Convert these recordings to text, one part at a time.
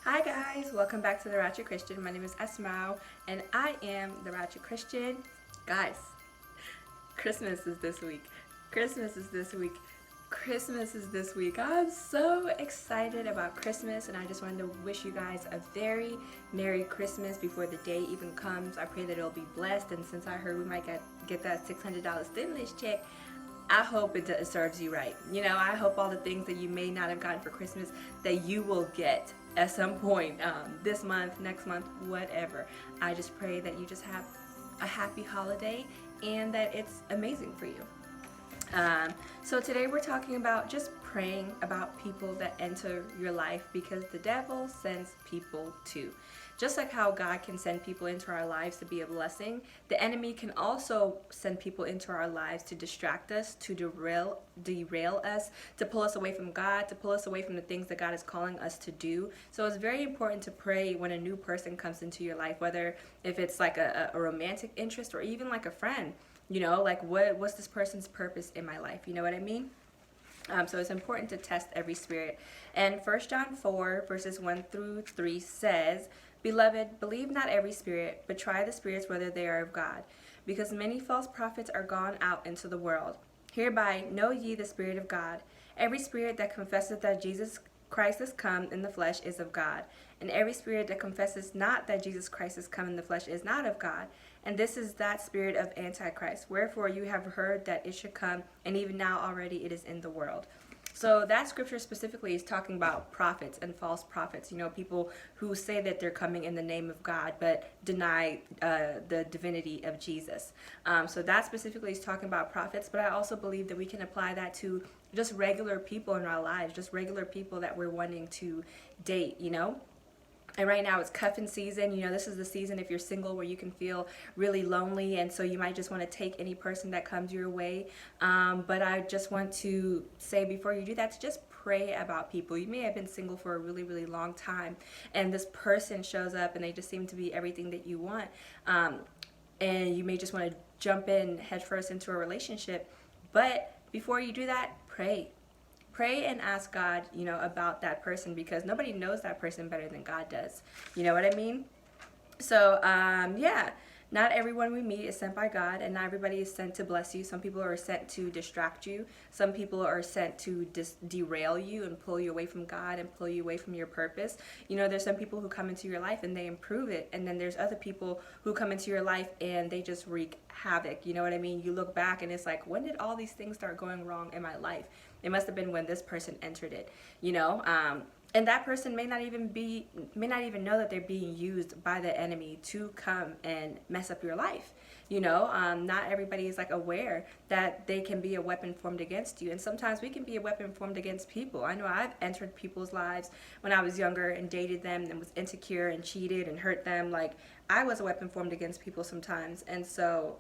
Hi guys, welcome back to the Ratchet Christian. My name is Esmao and I am the Ratchet Christian. Guys, Christmas is this week. Christmas is this week. Christmas is this week. I'm so excited about Christmas and I just wanted to wish you guys a very Merry Christmas before the day even comes. I pray that it'll be blessed, and since I heard we might get that $600 stimulus check, I hope it serves you right. I hope all the things that you may not have gotten for Christmas that you will get at some point this month, next month, whatever. I just pray that you just have a happy holiday and that it's amazing for you. So today we're talking about just praying about people that enter your life, because the devil sends people too. Just like how God can send people into our lives to be a blessing, the enemy can also send people into our lives to distract us, to derail us, to pull us away from God, to pull us away from the things that God is calling us to do. So it's very important to pray when a new person comes into your life, whether if it's like a romantic interest or even like a friend. Like what's this person's purpose in my life? You know what I mean? So it's important to test every spirit. And 1 John 4 verses 1-3 says, "Beloved, believe not every spirit, but try the spirits whether they are of God, because many false prophets are gone out into the world. Hereby know ye the Spirit of God. Every spirit that confesseth that Jesus Christ is come in the flesh is of God, and every spirit that confesses not that Jesus Christ is come in the flesh is not of God. And this is that spirit of Antichrist. Wherefore you have heard that it should come, and even now already it is in the world." So that scripture specifically is talking about prophets and false prophets. People who say that they're coming in the name of God but deny the divinity of Jesus. So that specifically is talking about prophets, but I also believe that we can apply that to just regular people in our lives, just regular people that we're wanting to date. And right now it's cuffing season. This is the season, if you're single, where you can feel really lonely, and so you might just want to take any person that comes your way. But I just want to say, before you do that, to just pray about people. You may have been single for a really, really long time, and this person shows up and they just seem to be everything that you want. And you may just want to jump in headfirst into a relationship. But before you do that, pray. Pray and ask God, about that person, because nobody knows that person better than God does. You know what I mean? So, yeah, not everyone we meet is sent by God, and not everybody is sent to bless you. Some people are sent to distract you. Some people are sent to derail you and pull you away from God and pull you away from your purpose. There's some people who come into your life and they improve it, and then there's other people who come into your life and they just wreak havoc. You know what I mean? You look back and it's like, when did all these things start going wrong in my life? It must have been when this person entered it. And that person may not even know that they're being used by the enemy to come and mess up your life. Not everybody is aware that they can be a weapon formed against you, and sometimes we can be a weapon formed against people. I know I've entered people's lives when I was younger and dated them and was insecure and cheated and hurt them. Like, I was a weapon formed against people sometimes, and so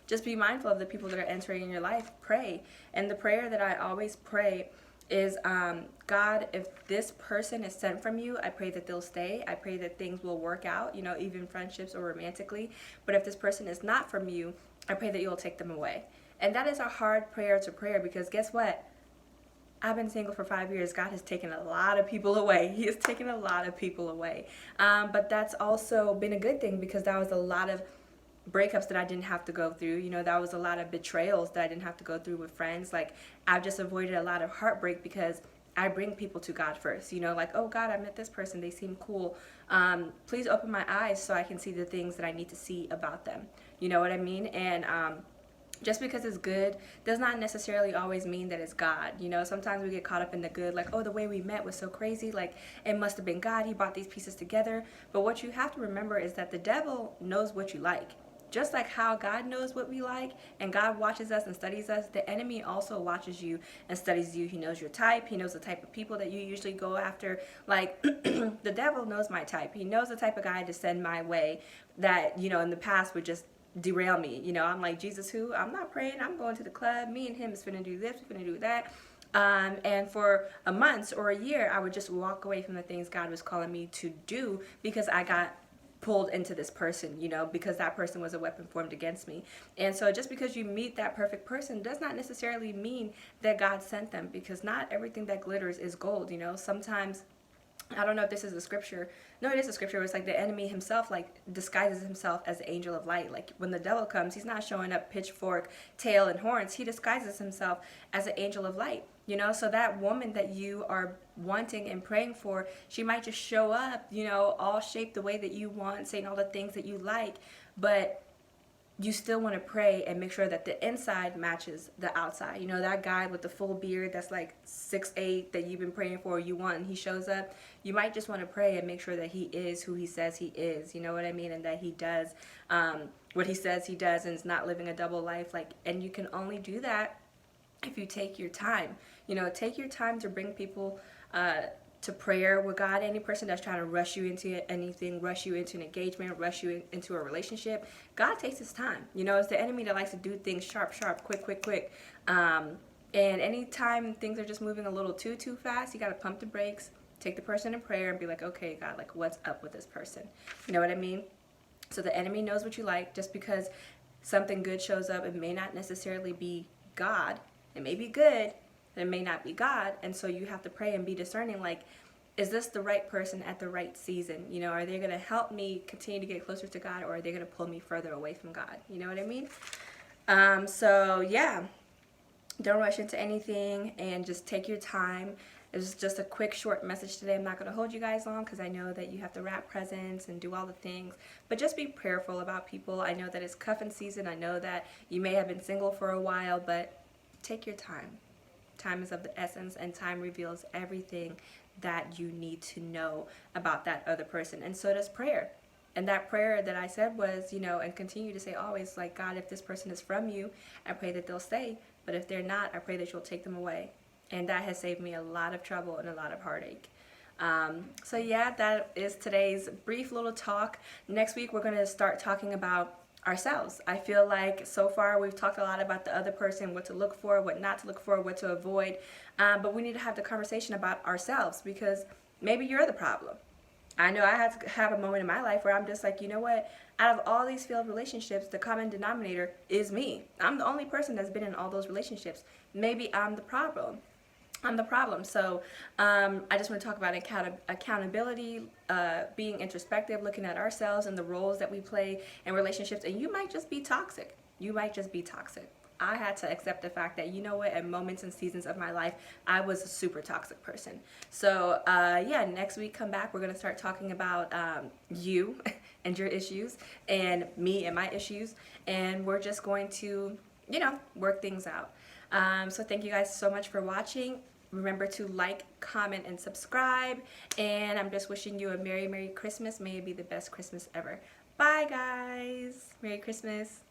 just be mindful of the people that are entering in your life. Pray. And the prayer that I always pray is, God, if this person is sent from you, I pray that they'll stay. I pray that things will work out, even friendships or romantically. But if this person is not from you, I pray that you'll take them away. And that is a hard prayer to pray, because guess what? I've been single for 5 years. God has taken a lot of people away. He has taken a lot of people away. But that's also been a good thing, because that was a lot of breakups that I didn't have to go through. That was a lot of betrayals that I didn't have to go through with friends. Like, I've just avoided a lot of heartbreak because I bring people to God first. Like, oh God, I met this person, they seem cool. Please open my eyes so I can see the things that I need to see about them. You know what I mean? And just because it's good does not necessarily always mean that it's God. Sometimes we get caught up in the good, like, oh, the way we met was so crazy, like, it must have been God, he brought these pieces together. But what you have to remember is that the devil knows what you like. Just like how God knows what we like and God watches us and studies us, the enemy also watches you and studies you. He knows your type. He knows the type of people that you usually go after. Like, the devil knows my type. He knows the type of guy to send my way that, in the past would just derail me. I'm like, Jesus who? I'm not praying. I'm going to the club. Me and him is finna do this, we're finna do that. And for a month or a year, I would just walk away from the things God was calling me to do, because I got pulled into this person, because that person was a weapon formed against me. And so just because you meet that perfect person does not necessarily mean that God sent them, because not everything that glitters is gold. Sometimes I don't know if this is a scripture. No, it is a scripture. It's like the enemy himself like disguises himself as the angel of light. Like when the devil comes, he's not showing up pitchfork, tail, and horns. He disguises himself as an angel of light. You know, so that woman that you are wanting and praying for, she might just show up, you know, all shaped the way that you want, saying all the things that you like, but you still want to pray and make sure that the inside matches the outside. You know, that guy with the full beard that's like 6'8" that you've been praying for, you want, and he shows up, you might just want to pray and make sure that he is who he says he is, you know what I mean, and that he does what he says he does and is not living a double life. Like, and you can only do that if you take your time. You know, take your time to bring people to prayer with God. Any person that's trying to rush you into anything, rush you into an engagement, rush you into a relationship, God takes his time. You know, it's the enemy that likes to do things sharp, quick. And anytime things are just moving a little too fast, you got to pump the brakes, take the person in prayer and be like, okay, God, like what's up with this person? You know what I mean? So the enemy knows what you like. Just because something good shows up, it may not necessarily be God. It may be good, it may not be God. And so you have to pray and be discerning, like, is this the right person at the right season? You know, are they going to help me continue to get closer to God, or are they going to pull me further away from God? You know what I mean? So yeah, don't rush into anything and just take your time. It's just a quick, short message today. I'm not going to hold you guys long because I know that you have to wrap presents and do all the things. But just be prayerful about people. I know that it's cuffing season. I know that you may have been single for a while, but take your time. Time is of the essence, and time reveals everything that you need to know about that other person. And so does prayer. And that prayer that I said was, you know, and continue to say always, like, God, if this person is from you, I pray that they'll stay. But if they're not, I pray that you'll take them away. And that has saved me a lot of trouble and a lot of heartache. So yeah, that is today's brief little talk. Next week, we're going to start talking about ourselves. I feel like so far we've talked a lot about the other person, what to look for, what not to look for, what to avoid. But we need to have the conversation about ourselves, because maybe you're the problem. I know I had to have a moment in my life where I'm just like, you know what? Out of all these failed relationships, the common denominator is me. I'm the only person that's been in all those relationships. Maybe I'm the problem. So I just want to talk about accountability, being introspective, looking at ourselves and the roles that we play in relationships. And you might just be toxic. I had to accept the fact that, you know what, at moments and seasons of my life, I was a super toxic person. So yeah, next week, come back. We're going to start talking about you and your issues, and me and my issues. And we're just going to, you know, work things out. So thank you guys so much for watching. Remember to like, comment, and subscribe. And I'm just wishing you a Merry, Merry Christmas. May it be the best Christmas ever. Bye, guys. Merry Christmas.